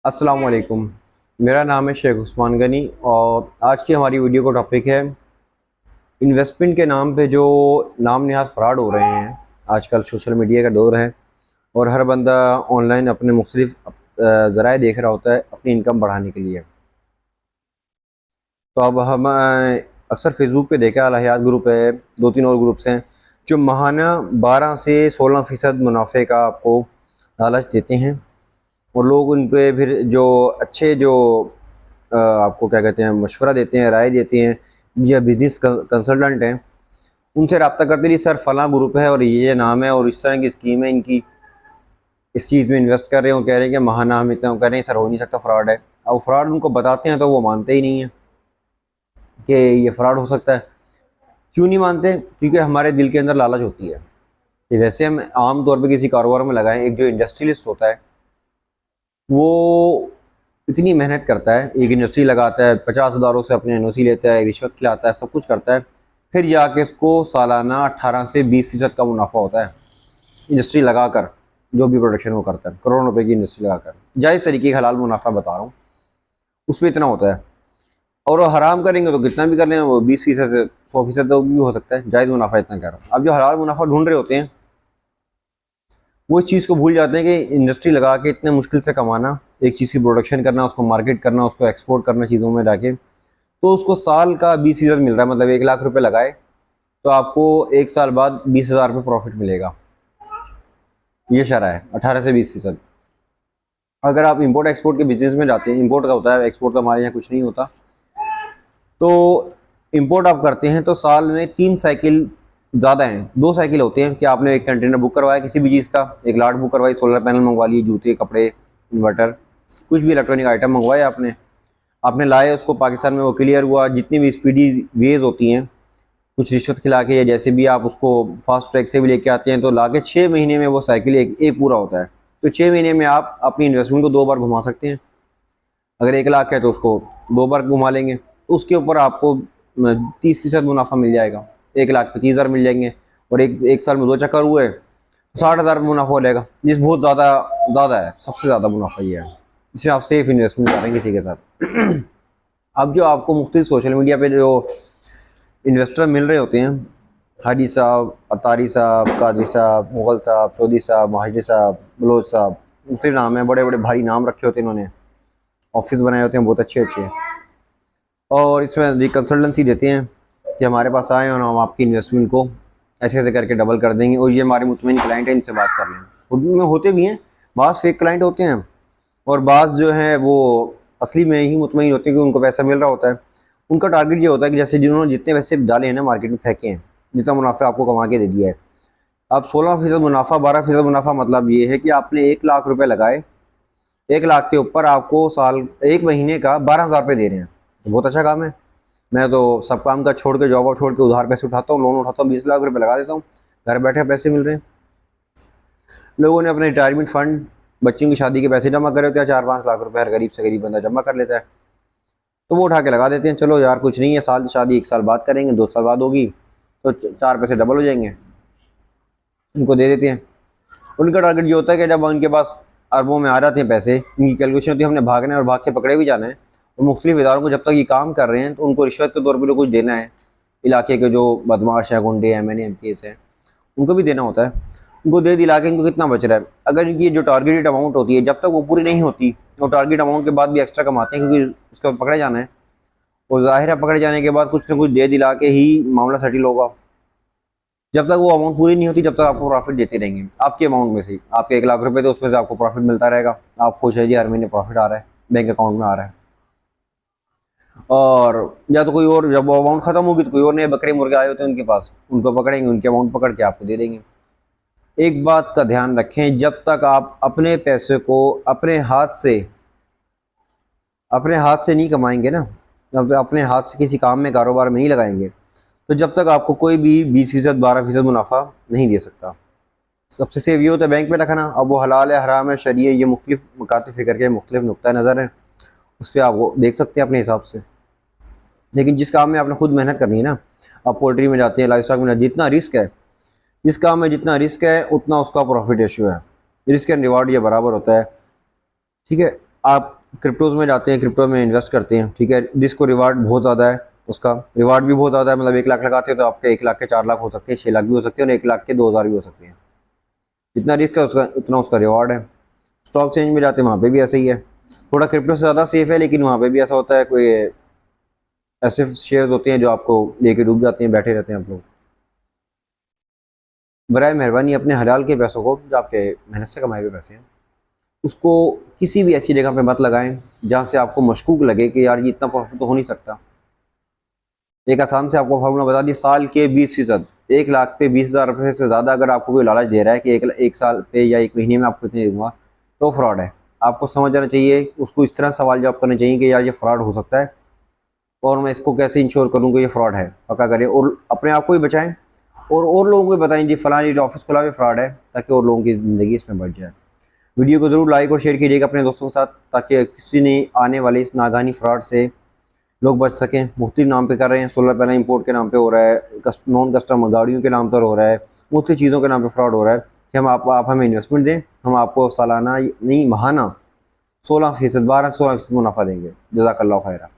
अस्सलाम वालेकुम। मेरा नाम है शेख उस्मान गनी और आज की हमारी वीडियो का टॉपिक है इन्वेस्टमेंट के नाम पे जो नाम नहाद फ्रॉड हो रहे हैं। आजकल सोशल मीडिया का दौर है और हर बंदा ऑनलाइन अपने मुख्तलिफ ज़राए देख रहा होता है अपनी इनकम बढ़ाने के लिए। तो अब हम अक्सर फेसबुक पे देखा अलहयात ग्रुप है, दो तीन और ग्रुप्स हैं जो माहाना 12 से 16% मुनाफे का आपको लालच देते हैं और लोग उन पे फिर जो अच्छे जो आपको क्या कहते हैं मशवरा देते हैं, राय देते हैं या बिजनेस कंसल्टेंट हैं, उनसे रब्ता करते रहिए सर फलां ग्रुप है और ये नाम है और इस तरह की स्कीम है इनकी, इस चीज़ में इन्वेस्ट कर रहे हो, कह रहे हैं कि महाना हम इतना कर रहे हैं सर, हो नहीं सकता, फ्रॉड है। अब फ्रॉड उनको बताते हैं तो वो मानते ही नहीं है कि ये फ्रॉड हो सकता है। क्यों नहीं मानते? क्योंकि हमारे दिल के अंदर लालच होती है कि वैसे हम आम तौर पर किसी कारोबार में लगाएं, एक जो इंडस्ट्रियलिस्ट होता है वो इतनी मेहनत करता है, एक इंडस्ट्री लगाता है, 50 हज़ारों से अपने एनओसी लेता है, रिश्वत खिलाता है, सब कुछ करता है, फिर जाके उसको सालाना 18 से 20% का मुनाफा होता है इंडस्ट्री लगाकर। जो भी प्रोडक्शन वो करता है करोड़ों रुपए की इंडस्ट्री लगाकर, जायज़ तरीके का हलाल मुनाफा बता रहा हूँ, उसमें इतना होता है। और वो हराम करेंगे तो कितना भी कर लें, वो 20% से 100% तो भी हो सकता है, जायज़ मुनाफा इतना कर रहा हूँ। अब जो हलाल मुनाफा ढूंढ रहे होते हैं वो इस चीज़ को भूल जाते हैं कि इंडस्ट्री लगा के इतने मुश्किल से कमाना, एक चीज़ की प्रोडक्शन करना, उसको मार्केट करना, उसको एक्सपोर्ट करना चीज़ों में जाके, तो उसको साल का 20% मिल रहा है। मतलब 1 लाख रुपए लगाए तो आपको 1 साल बाद 20 हज़ार रुपये प्रॉफिट मिलेगा। ये शरह है 18 से 20%। अगर आप इंपोर्ट एक्सपोर्ट के बिजनेस में जाते हैं, इंपोर्ट का होता है, एक्सपोर्ट का हमारे यहाँ कुछ नहीं होता, तो इंपोर्ट आप करते हैं तो साल में 3 साइकिल ज़्यादा हैं, 2 साइकिल होते हैं कि आपने एक कंटेनर बुक करवाया किसी भी चीज़ का, एक लाट बुक करवाई, सोलर पैनल मंगवा लिए, जूते, कपड़े, इन्वर्टर, कुछ भी इलेक्ट्रॉनिक आइटम मंगवाए आपने, आपने लाए, उसको पाकिस्तान में वो क्लियर हुआ, जितनी भी स्पीडी वेज होती हैं, कुछ रिश्वत खिला के या जैसे भी आप उसको फास्ट ट्रैक से भी लेके आते हैं, तो ला के 6 महीने में वो साइकिल एक पूरा होता है। तो 6 महीने में आप अपनी इन्वेस्टमेंट को 2 बार घुमा सकते हैं। अगर 1 लाख है तो उसको 2 बार घुमा लेंगे, तो उसके ऊपर आपको 30% मुनाफा मिल जाएगा। 1 लाख पे 30 हज़ार मिल जाएंगे और एक साल में 2 चक्कर हुए तो 60 हज़ार मुनाफा हो जाएगा, जिस बहुत ज़्यादा ज़्यादा है, सबसे ज़्यादा मुनाफा ये है। इसमें आप सेफ इन्वेस्टमेंट करें किसी के साथ। अब जो आपको मुख्तलिफ सोशल मीडिया पे जो इन्वेस्टर मिल रहे होते हैं, हाजी साहब, अतारी साहब, कादरी साहब, मुग़ल साहब, चौधरी साहब, महाजिर साहब, बलोच साहब, मुख्तलिफ नाम है, बड़े बड़े भारी नाम रखे होते हैं इन्होंने, ऑफिस बनाए होते हैं बहुत अच्छे अच्छे, और इसमें कंसल्टेंसी देते हैं कि हमारे पास आए और हम आपकी इन्वेस्टमेंट को ऐसे ऐसे करके डबल कर देंगे और ये हमारे मुतमईन क्लाइंट हैं, इनसे बात कर लें। उनमें होते भी हैं, बाज़ फेक क्लाइंट होते हैं और बाज़ जो है वो असली में ही मुतमईन होते हैं कि उनको पैसा मिल रहा होता है। उनका टारगेट ये होता है कि जैसे जिन्होंने जितने पैसे डाले हैं ना मार्केट में, फेंके हैं, जितना मुनाफा आपको कमा के दे दिया है, अब 16% मुनाफा, 12% मुनाफा, मतलब ये है कि आपने 1 लाख रुपए लगाए, 1 लाख के ऊपर आपको साल, एक महीने का 12 हज़ार रुपये दे रहे हैं। तो बहुत अच्छा काम है। मैं तो सब काम का छोड़ के, जॉब छोड़ के उधार पैसे उठाता हूँ, लोन उठाता हूँ, 20 लाख रुपए लगा देता हूँ, घर बैठे पैसे मिल रहे हैं। लोगों ने अपने रिटायरमेंट फंड, बच्चों की शादी के पैसे जमा करे होते हैं, 4-5 लाख रुपए हर गरीब से गरीब बंदा जमा कर लेता है, तो वो उठा के लगा देते हैं। चलो यार कुछ नहीं है, साल शादी 1 साल बाद करेंगे, 2 साल बाद होगी, तो 4 पैसे डबल हो जाएंगे, उनको दे देते हैं। उनका टारगेट ये होता है कि जब उनके पास अरबों में आ जाते हैं पैसे, उनकी कैलकुलेशन होती है हमने भागना है और भाग के पकड़े भी जाना है, और मुख्तलिफ इदारों को जब तक ये काम कर रहे हैं तो उनको रिश्वत के तौर पर कुछ देना है। इलाके के जो बदमाश हैं, गुंडे, MNA MPs हैं, उनको भी देना होता है। उनको दे दिला के इनको कितना बच रहा है, अगर इनकी जो टारगेटेड अमाउंट होती है जब तक वो पूरी नहीं होती, और टारगेट अमाउंट के बाद भी एक्स्ट्रा कमाते हैं क्योंकि उसके बाद पकड़े जाना है, और ज़ाहिर है पकड़े जाने के बाद कुछ ना कुछ दे दिला के ही मामला सेटल होगा। जब तक वो अमाउंट पूरी नहीं होती जब तक आपको प्रॉफिट देते रहेंगे आपके अमाउंट में से, आपके 1 लाख रुपए तो उसमें से आपको प्रॉफिट मिलता रहेगा। आप खुश है जी, हर महीने प्रॉफिट आ रहा है, बैंक अकाउंट में आ रहा है। और या तो कोई और, जब वो अमाउंट खत्म होगी तो कोई और नए बकरे मुर्गे आए होते हैं उनके पास, उनको पकड़ेंगे, उनके अमाउंट पकड़ के आपको दे देंगे। एक बात का ध्यान रखें, जब तक आप अपने पैसे को अपने हाथ से नहीं कमाएंगे ना, जब अपने हाथ से किसी काम में, कारोबार में नहीं लगाएंगे, तो जब तक आपको कोई भी 20% 12% मुनाफा नहीं दे सकता। सबसे सेफ ये होता है बैंक में रखना। अब वो हलाल है, हराम है, शरीय, ये मुख्तलिफ मकाती फ़िक्र के मुख्तलिफ नुक्ता नज़र है, उस पर आप वो देख सकते हैं अपने हिसाब से। लेकिन जिस काम में आपने खुद मेहनत करनी है ना, आप पोल्ट्री में जाते हैं, लाइफ स्टॉक में, जितना रिस्क है, जिस काम में जितना रिस्क है उतना उसका प्रॉफिट रेशियो है, रिस्क एंड रिवार्ड ये बराबर होता है, ठीक है। आप क्रिप्टोज़ में जाते हैं, क्रिप्टो में इन्वेस्ट करते हैं, ठीक है, रिस्क और रिवार्ड बहुत ज़्यादा है, उसका रिवार्ड भी बहुत ज़्यादा है। मतलब 1 लाख लगाते हैं तो आपके 1 लाख के 4 लाख हो सकते हैं, 6 लाख भी हो सकते हैं और 1 लाख के 2,000 भी हो सकते हैं। जितना रिस्क है उसका उतना उसका रिवार्ड है। स्टॉक चेंज में जाते हैं, वहाँ पे भी ऐसे ही है। थोड़ा क्रिप्टो से ज़्यादा सेफ है, लेकिन वहाँ पे भी ऐसा होता है, कोई ऐसे शेयर्स होते हैं जो आपको लेके डूब जाते हैं, बैठे रहते हैं आप लोग। बराए मेहरबानी अपने हलाल के पैसों को, जो आपके मेहनत से कमाए हुए पैसे हैं, उसको किसी भी ऐसी जगह पे मत लगाएं जहाँ से आपको मशकूक लगे कि यार ये इतना प्रॉफिट तो हो नहीं सकता। एक आसान से आपको फार्मूला बता दी, साल के 20%, 1 लाख पे 20,000 रुपये से ज़्यादा अगर आपको कोई लालच दे रहा है कि एक साल पे या 1 महीने में आपको इतने दूंगा, तो फ्रॉड है। आपको समझ जाना चाहिए, उसको इस तरह सवाल जवाब करने चाहिए कि यार ये फ्रॉड हो सकता है और मैं इसको कैसे इंश्योर करूँ कि ये फ्रॉड है, पक्का करें और अपने आप को भी बचाएं और लोगों को भी बताएं जी फलां ये जो ऑफिस खुला हुआ फ्रॉड है, ताकि और लोगों की ज़िंदगी इसमें बढ़ जाए। वीडियो को ज़रूर लाइक और शेयर कीजिएगा अपने दोस्तों के साथ, ताकि किसी ने आने वाले इस नागानी फ्रॉड से लोग बच सकें। मुफ्ती नाम पे कर रहे हैं, सोलर पैनल इंपोर्ट के नाम पे हो रहा है, नॉन कस्टम गाड़ियों के नाम पर हो रहा है, मुफ्ती चीज़ों के नाम पे फ्रॉड हो रहा है कि आप हमें इन्वेस्टमेंट दें, हम आपको सालाना नहीं माहाना 16%, 12 से 16% मुनाफा देंगे। जज़ाकल्लाह खैरा।